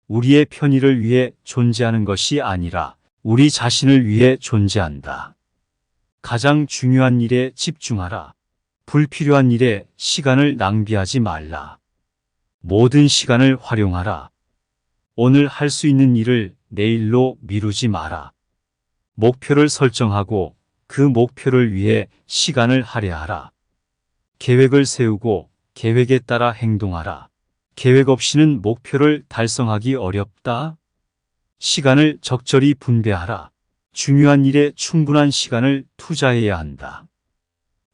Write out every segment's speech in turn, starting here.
우리의 편의를 위해 존재하는 것이 아니라 우리 자신을 위해 존재한다. 가장 중요한 일에 집중하라. 불필요한 일에 시간을 낭비하지 말라. 모든 시간을 활용하라. 오늘 할 수 있는 일을 내일로 미루지 마라. 목표를 설정하고 그 목표를 위해 시간을 할애하라. 계획을 세우고 계획에 따라 행동하라. 계획 없이는 목표를 달성하기 어렵다. 시간을 적절히 분배하라. 중요한 일에 충분한 시간을 투자해야 한다.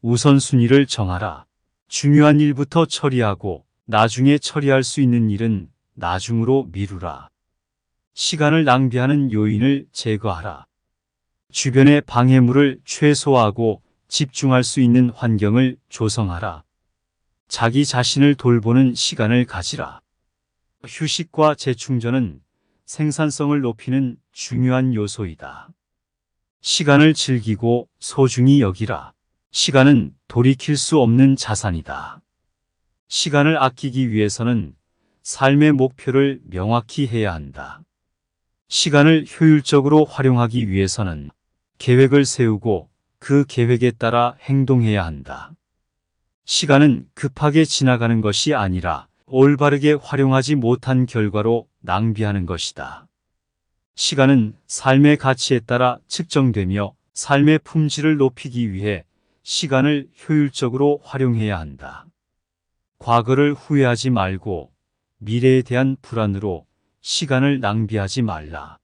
우선순위를 정하라. 중요한 일부터 처리하고 나중에 처리할 수 있는 일은 나중으로 미루라. 시간을 낭비하는 요인을 제거하라. 주변의 방해물을 최소화하고 집중할 수 있는 환경을 조성하라. 자기 자신을 돌보는 시간을 가지라. 휴식과 재충전은 생산성을 높이는 중요한 요소이다. 시간을 즐기고 소중히 여기라. 시간은 돌이킬 수 없는 자산이다. 시간을 아끼기 위해서는 삶의 목표를 명확히 해야 한다. 시간을 효율적으로 활용하기 위해서는 계획을 세우고 그 계획에 따라 행동해야 한다. 시간은 급하게 지나가는 것이 아니라 올바르게 활용하지 못한 결과로 낭비하는 것이다. 시간은 삶의 가치에 따라 측정되며 삶의 품질을 높이기 위해 시간을 효율적으로 활용해야 한다. 과거를 후회하지 말고 미래에 대한 불안으로 시간을 낭비하지 말라.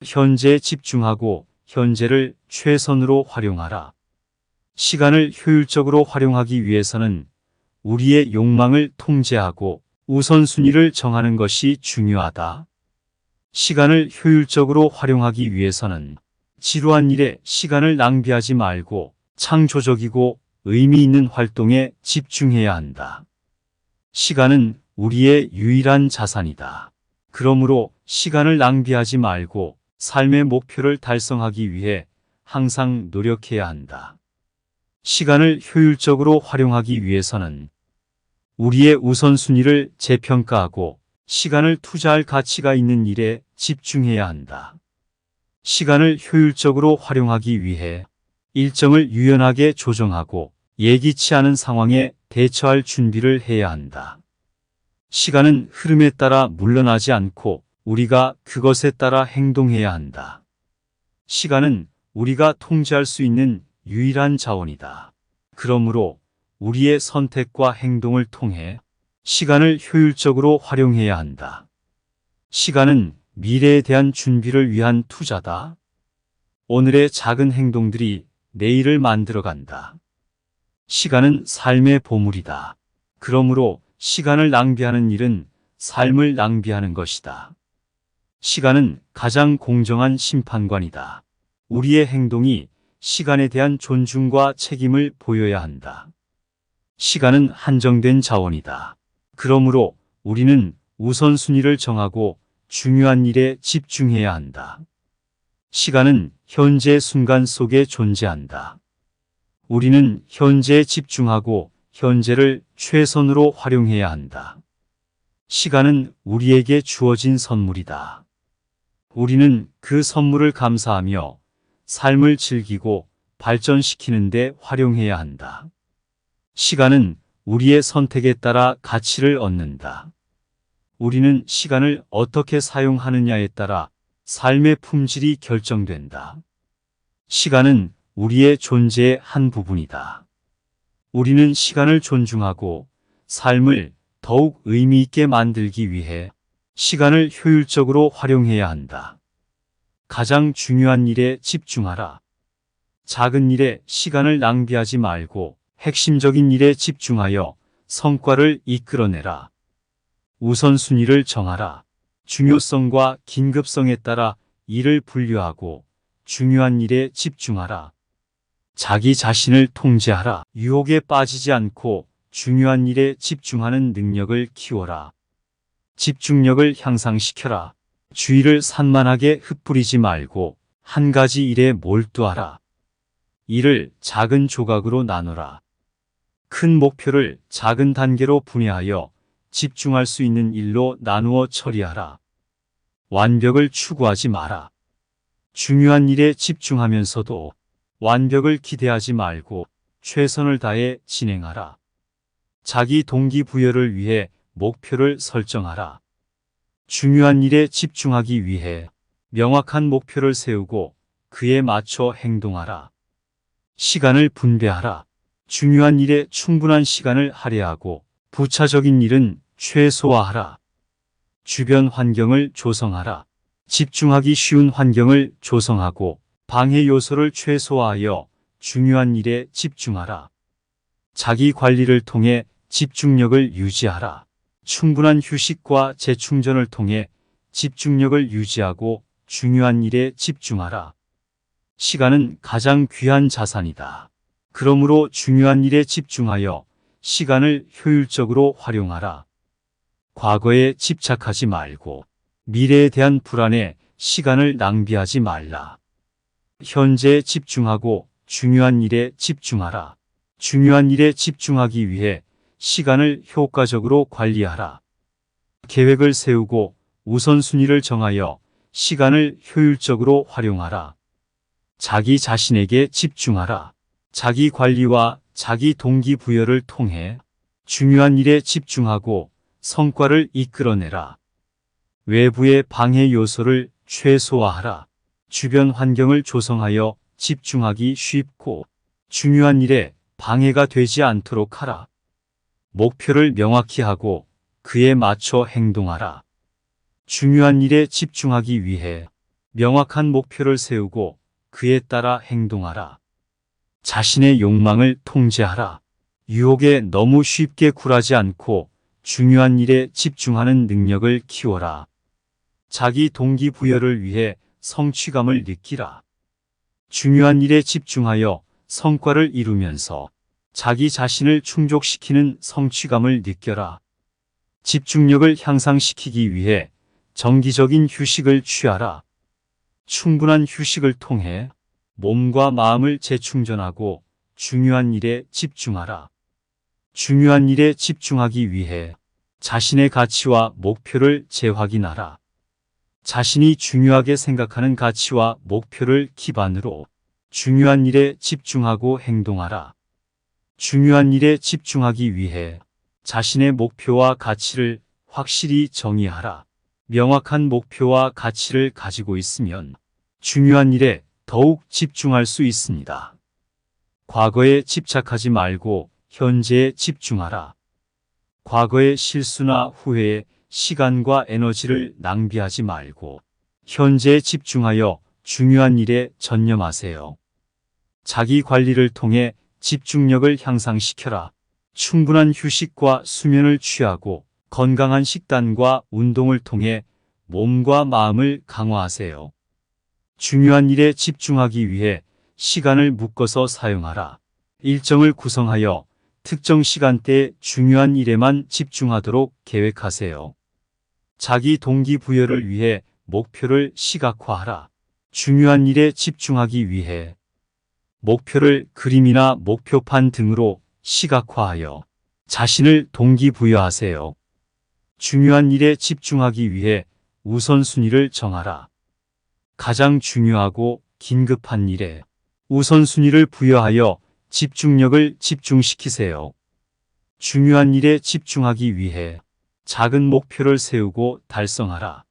현재에 집중하고 현재를 최선으로 활용하라. 시간을 효율적으로 활용하기 위해서는 우리의 욕망을 통제하고 우선순위를 정하는 것이 중요하다. 시간을 효율적으로 활용하기 위해서는 지루한 일에 시간을 낭비하지 말고 창조적이고 의미 있는 활동에 집중해야 한다. 시간은 우리의 유일한 자산이다. 그러므로 시간을 낭비하지 말고 삶의 목표를 달성하기 위해 항상 노력해야 한다. 시간을 효율적으로 활용하기 위해서는 우리의 우선순위를 재평가하고 시간을 투자할 가치가 있는 일에 집중해야 한다. 시간을 효율적으로 활용하기 위해 일정을 유연하게 조정하고 예기치 않은 상황에 대처할 준비를 해야 한다. 시간은 흐름에 따라 물러나지 않고 우리가 그것에 따라 행동해야 한다. 시간은 우리가 통제할 수 있는 유일한 자원이다. 그러므로 우리의 선택과 행동을 통해 시간을 효율적으로 활용해야 한다. 시간은 미래에 대한 준비를 위한 투자다. 오늘의 작은 행동들이 내일을 만들어간다. 시간은 삶의 보물이다. 그러므로 시간을 낭비하는 일은 삶을 낭비하는 것이다. 시간은 가장 공정한 심판관이다. 우리의 행동이 시간에 대한 존중과 책임을 보여야 한다. 시간은 한정된 자원이다. 그러므로 우리는 우선순위를 정하고 중요한 일에 집중해야 한다. 시간은 현재 순간 속에 존재한다. 우리는 현재에 집중하고 현재를 최선으로 활용해야 한다. 시간은 우리에게 주어진 선물이다. 우리는 그 선물을 감사하며 삶을 즐기고 발전시키는 데 활용해야 한다. 시간은 우리의 선택에 따라 가치를 얻는다. 우리는 시간을 어떻게 사용하느냐에 따라 삶의 품질이 결정된다. 시간은 우리의 존재의 한 부분이다. 우리는 시간을 존중하고 삶을 더욱 의미 있게 만들기 위해 시간을 효율적으로 활용해야 한다. 가장 중요한 일에 집중하라. 작은 일에 시간을 낭비하지 말고 핵심적인 일에 집중하여 성과를 이끌어내라. 우선순위를 정하라. 중요성과 긴급성에 따라 일을 분류하고 중요한 일에 집중하라. 자기 자신을 통제하라. 유혹에 빠지지 않고 중요한 일에 집중하는 능력을 키워라. 집중력을 향상시켜라. 주의를 산만하게 흩뿌리지 말고 한 가지 일에 몰두하라. 일을 작은 조각으로 나누라. 큰 목표를 작은 단계로 분해하여 집중할 수 있는 일로 나누어 처리하라. 완벽을 추구하지 마라. 중요한 일에 집중하면서도 완벽을 기대하지 말고 최선을 다해 진행하라. 자기 동기부여를 위해 목표를 설정하라. 중요한 일에 집중하기 위해 명확한 목표를 세우고 그에 맞춰 행동하라. 시간을 분배하라. 중요한 일에 충분한 시간을 할애하고 부차적인 일은 최소화하라. 주변 환경을 조성하라. 집중하기 쉬운 환경을 조성하고 방해 요소를 최소화하여 중요한 일에 집중하라. 자기 관리를 통해 집중력을 유지하라. 충분한 휴식과 재충전을 통해 집중력을 유지하고 중요한 일에 집중하라. 시간은 가장 귀한 자산이다. 그러므로 중요한 일에 집중하여 시간을 효율적으로 활용하라. 과거에 집착하지 말고 미래에 대한 불안에 시간을 낭비하지 말라. 현재에 집중하고 중요한 일에 집중하라. 중요한 일에 집중하기 위해 시간을 효과적으로 관리하라. 계획을 세우고 우선순위를 정하여 시간을 효율적으로 활용하라. 자기 자신에게 집중하라. 자기 관리와 자기 동기부여를 통해 중요한 일에 집중하고 성과를 이끌어내라. 외부의 방해 요소를 최소화하라. 주변 환경을 조성하여 집중하기 쉽고 중요한 일에 방해가 되지 않도록 하라. 목표를 명확히 하고 그에 맞춰 행동하라. 중요한 일에 집중하기 위해 명확한 목표를 세우고 그에 따라 행동하라. 자신의 욕망을 통제하라. 유혹에 너무 쉽게 굴하지 않고 중요한 일에 집중하는 능력을 키워라. 자기 동기부여를 위해 성취감을 느끼라. 중요한 일에 집중하여 성과를 이루면서 자기 자신을 충족시키는 성취감을 느껴라. 집중력을 향상시키기 위해 정기적인 휴식을 취하라. 충분한 휴식을 통해 몸과 마음을 재충전하고 중요한 일에 집중하라. 중요한 일에 집중하기 위해 자신의 가치와 목표를 재확인하라. 자신이 중요하게 생각하는 가치와 목표를 기반으로 중요한 일에 집중하고 행동하라. 중요한 일에 집중하기 위해 자신의 목표와 가치를 확실히 정의하라. 명확한 목표와 가치를 가지고 있으면 중요한 일에 더욱 집중할 수 있습니다. 과거에 집착하지 말고 현재에 집중하라. 과거의 실수나 후회에 시간과 에너지를 낭비하지 말고 현재에 집중하여 중요한 일에 전념하세요. 자기 관리를 통해 집중력을 향상시켜라. 충분한 휴식과 수면을 취하고 건강한 식단과 운동을 통해 몸과 마음을 강화하세요. 중요한 일에 집중하기 위해 시간을 묶어서 사용하라. 일정을 구성하여 특정 시간대에 중요한 일에만 집중하도록 계획하세요. 자기 동기부여를 위해 목표를 시각화하라. 중요한 일에 집중하기 위해 목표를 그림이나 목표판 등으로 시각화하여 자신을 동기부여하세요. 중요한 일에 집중하기 위해 우선순위를 정하라. 가장 중요하고 긴급한 일에 우선순위를 부여하여 집중력을 집중시키세요. 중요한 일에 집중하기 위해 작은 목표를 세우고 달성하라.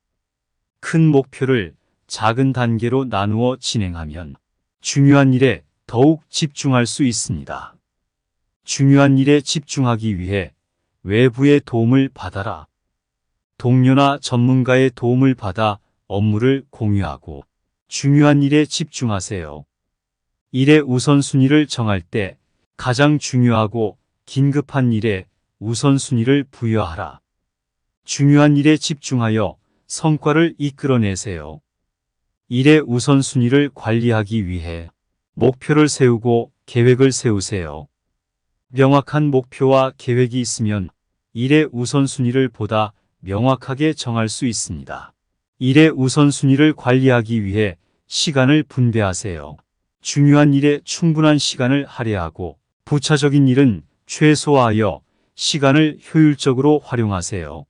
큰 목표를 작은 단계로 나누어 진행하면 중요한 일에 더욱 집중할 수 있습니다. 중요한 일에 집중하기 위해 외부의 도움을 받아라. 동료나 전문가의 도움을 받아 업무를 공유하고 중요한 일에 집중하세요. 일의 우선순위를 정할 때 가장 중요하고 긴급한 일에 우선순위를 부여하라. 중요한 일에 집중하여 성과를 이끌어내세요. 일의 우선순위를 관리하기 위해 목표를 세우고 계획을 세우세요. 명확한 목표와 계획이 있으면 일의 우선순위를 보다 명확하게 정할 수 있습니다. 일의 우선순위를 관리하기 위해 시간을 분배하세요. 중요한 일에 충분한 시간을 할애하고 부차적인 일은 최소화하여 시간을 효율적으로 활용하세요.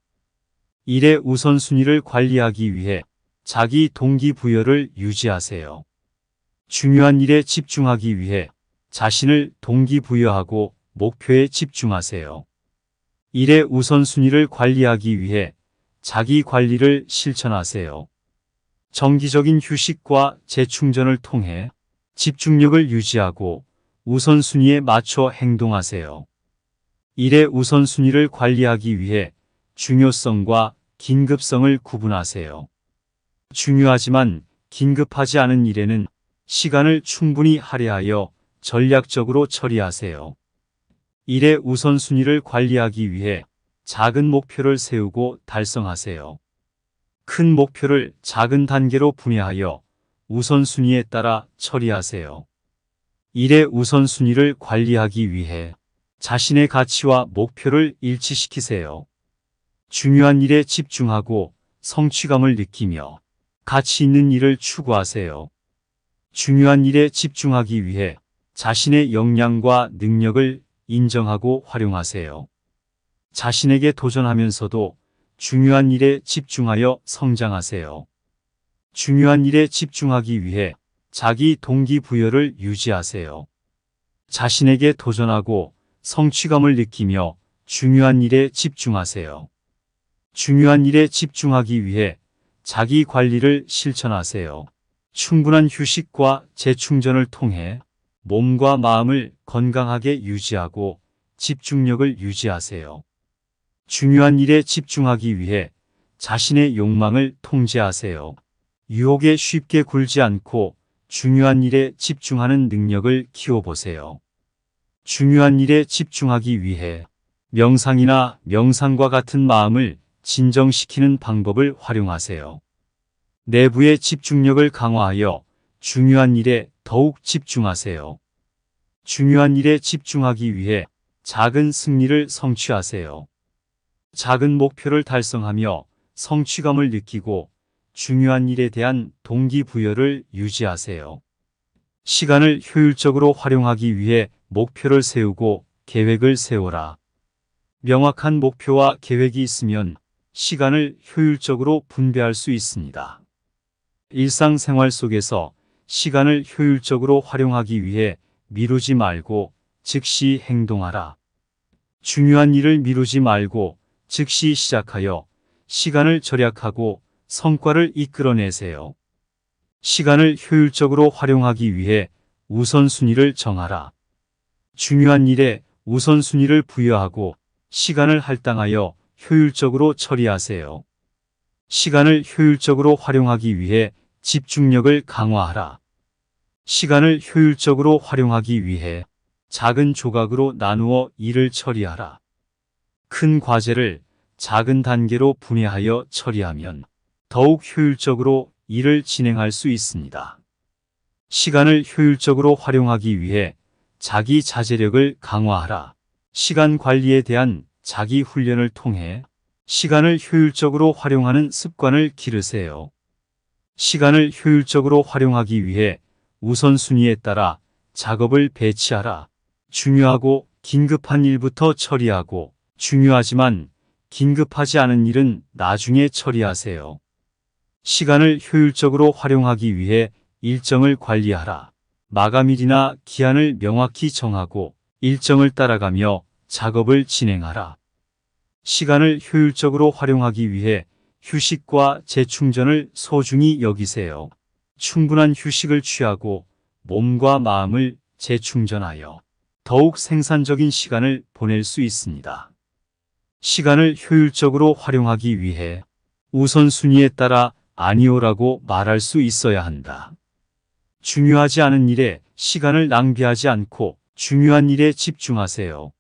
일의 우선순위를 관리하기 위해 자기 동기부여를 유지하세요. 중요한 일에 집중하기 위해 자신을 동기부여하고 목표에 집중하세요. 일의 우선순위를 관리하기 위해 자기 관리를 실천하세요. 정기적인 휴식과 재충전을 통해 집중력을 유지하고 우선순위에 맞춰 행동하세요. 일의 우선순위를 관리하기 위해 중요성과 긴급성을 구분하세요. 중요하지만 긴급하지 않은 일에는 시간을 충분히 할애하여 전략적으로 처리하세요. 일의 우선순위를 관리하기 위해 작은 목표를 세우고 달성하세요. 큰 목표를 작은 단계로 분해하여 우선순위에 따라 처리하세요. 일의 우선순위를 관리하기 위해 자신의 가치와 목표를 일치시키세요. 중요한 일에 집중하고 성취감을 느끼며 가치 있는 일을 추구하세요. 중요한 일에 집중하기 위해 자신의 역량과 능력을 인정하고 활용하세요. 자신에게 도전하면서도 중요한 일에 집중하여 성장하세요. 중요한 일에 집중하기 위해 자기 동기부여를 유지하세요. 자신에게 도전하고 성취감을 느끼며 중요한 일에 집중하세요. 중요한 일에 집중하기 위해 자기 관리를 실천하세요. 충분한 휴식과 재충전을 통해 몸과 마음을 건강하게 유지하고 집중력을 유지하세요. 중요한 일에 집중하기 위해 자신의 욕망을 통제하세요. 유혹에 쉽게 굴지 않고 중요한 일에 집중하는 능력을 키워보세요. 중요한 일에 집중하기 위해 명상이나 명상과 같은 마음을 진정시키는 방법을 활용하세요. 내부의 집중력을 강화하여 중요한 일에 더욱 집중하세요. 중요한 일에 집중하기 위해 작은 승리를 성취하세요. 작은 목표를 달성하며 성취감을 느끼고 중요한 일에 대한 동기부여를 유지하세요. 시간을 효율적으로 활용하기 위해 목표를 세우고 계획을 세워라. 명확한 목표와 계획이 있으면 시간을 효율적으로 분배할 수 있습니다. 일상생활 속에서 시간을 효율적으로 활용하기 위해 미루지 말고 즉시 행동하라. 중요한 일을 미루지 말고 즉시 시작하여 시간을 절약하고 성과를 이끌어내세요. 시간을 효율적으로 활용하기 위해 우선순위를 정하라. 중요한 일에 우선순위를 부여하고 시간을 할당하여 효율적으로 처리하세요. 시간을 효율적으로 활용하기 위해 집중력을 강화하라. 시간을 효율적으로 활용하기 위해 작은 조각으로 나누어 일을 처리하라. 큰 과제를 작은 단계로 분해하여 처리하면 더욱 효율적으로 일을 진행할 수 있습니다. 시간을 효율적으로 활용하기 위해 자기 자제력을 강화하라. 시간 관리에 대한 자기 훈련을 통해 시간을 효율적으로 활용하는 습관을 기르세요. 시간을 효율적으로 활용하기 위해 우선순위에 따라 작업을 배치하라. 중요하고 긴급한 일부터 처리하고 중요하지만 긴급하지 않은 일은 나중에 처리하세요. 시간을 효율적으로 활용하기 위해 일정을 관리하라. 마감일이나 기한을 명확히 정하고 일정을 따라가며 작업을 진행하라. 시간을 효율적으로 활용하기 위해 휴식과 재충전을 소중히 여기세요. 충분한 휴식을 취하고 몸과 마음을 재충전하여 더욱 생산적인 시간을 보낼 수 있습니다. 시간을 효율적으로 활용하기 위해 우선순위에 따라 아니오라고 말할 수 있어야 한다. 중요하지 않은 일에 시간을 낭비하지 않고 중요한 일에 집중하세요.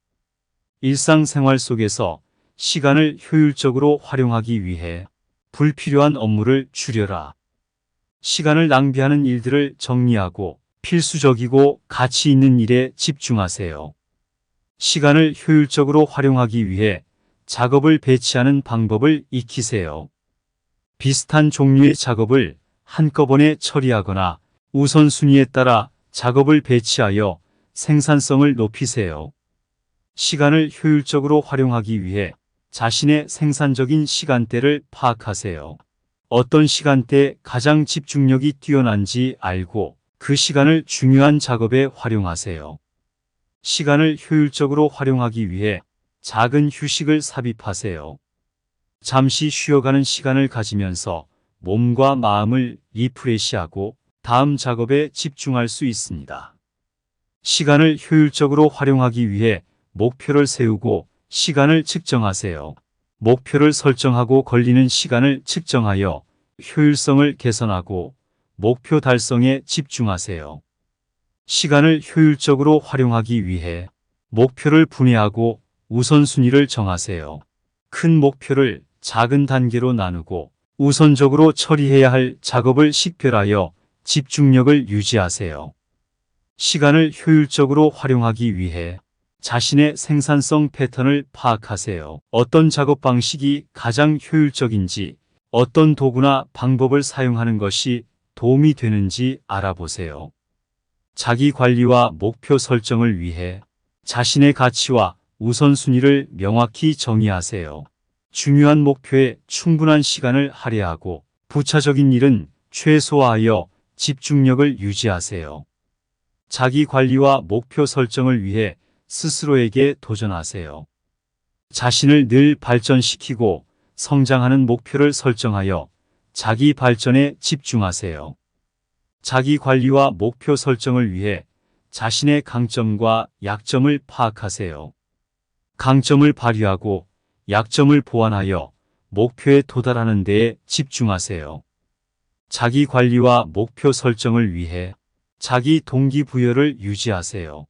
일상생활 속에서 시간을 효율적으로 활용하기 위해 불필요한 업무를 줄여라. 시간을 낭비하는 일들을 정리하고 필수적이고 가치 있는 일에 집중하세요. 시간을 효율적으로 활용하기 위해 작업을 배치하는 방법을 익히세요. 비슷한 종류의 작업을 한꺼번에 처리하거나 우선순위에 따라 작업을 배치하여 생산성을 높이세요. 시간을 효율적으로 활용하기 위해 자신의 생산적인 시간대를 파악하세요. 어떤 시간대에 가장 집중력이 뛰어난지 알고 그 시간을 중요한 작업에 활용하세요. 시간을 효율적으로 활용하기 위해 작은 휴식을 삽입하세요. 잠시 쉬어가는 시간을 가지면서 몸과 마음을 리프레시하고 다음 작업에 집중할 수 있습니다. 시간을 효율적으로 활용하기 위해 목표를 세우고 시간을 측정하세요. 목표를 설정하고 걸리는 시간을 측정하여 효율성을 개선하고 목표 달성에 집중하세요. 시간을 효율적으로 활용하기 위해 목표를 분해하고 우선순위를 정하세요. 큰 목표를 작은 단계로 나누고 우선적으로 처리해야 할 작업을 식별하여 집중력을 유지하세요. 시간을 효율적으로 활용하기 위해 자신의 생산성 패턴을 파악하세요. 어떤 작업 방식이 가장 효율적인지, 어떤 도구나 방법을 사용하는 것이 도움이 되는지 알아보세요. 자기 관리와 목표 설정을 위해 자신의 가치와 우선순위를 명확히 정의하세요. 중요한 목표에 충분한 시간을 할애하고 부차적인 일은 최소화하여 집중력을 유지하세요. 자기 관리와 목표 설정을 위해 스스로에게 도전하세요. 자신을 늘 발전시키고 성장하는 목표를 설정하여 자기 발전에 집중하세요. 자기 관리와 목표 설정을 위해 자신의 강점과 약점을 파악하세요. 강점을 발휘하고 약점을 보완하여 목표에 도달하는 데에 집중하세요. 자기 관리와 목표 설정을 위해 자기 동기부여를 유지하세요.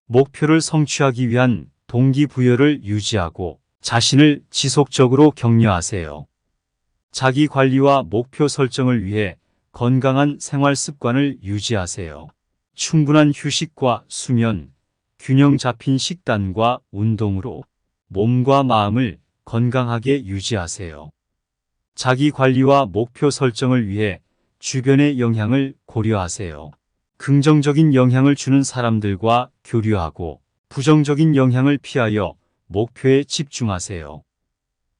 목표를 성취하기 위한 동기부여를 유지하고 자신을 지속적으로 격려하세요. 자기 관리와 목표 설정을 위해 건강한 생활 습관을 유지하세요. 충분한 휴식과 수면, 균형 잡힌 식단과 운동으로 몸과 마음을 건강하게 유지하세요. 자기 관리와 목표 설정을 위해 주변의 영향을 고려하세요. 긍정적인 영향을 주는 사람들과 교류하고 부정적인 영향을 피하여 목표에 집중하세요.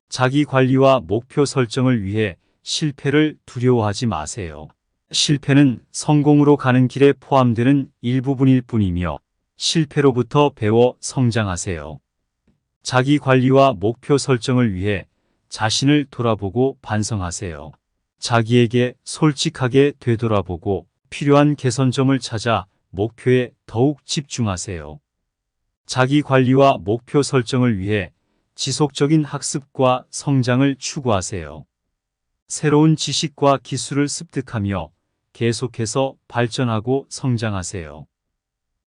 자기 관리와 목표 설정을 위해 실패를 두려워하지 마세요. 실패는 성공으로 가는 길에 포함되는 일부분일 뿐이며 실패로부터 배워 성장하세요. 자기 관리와 목표 설정을 위해 자신을 돌아보고 반성하세요. 자기에게 솔직하게 되돌아보고 필요한 개선점을 찾아 목표에 더욱 집중하세요. 자기 관리와 목표 설정을 위해 지속적인 학습과 성장을 추구하세요. 새로운 지식과 기술을 습득하며 계속해서 발전하고 성장하세요.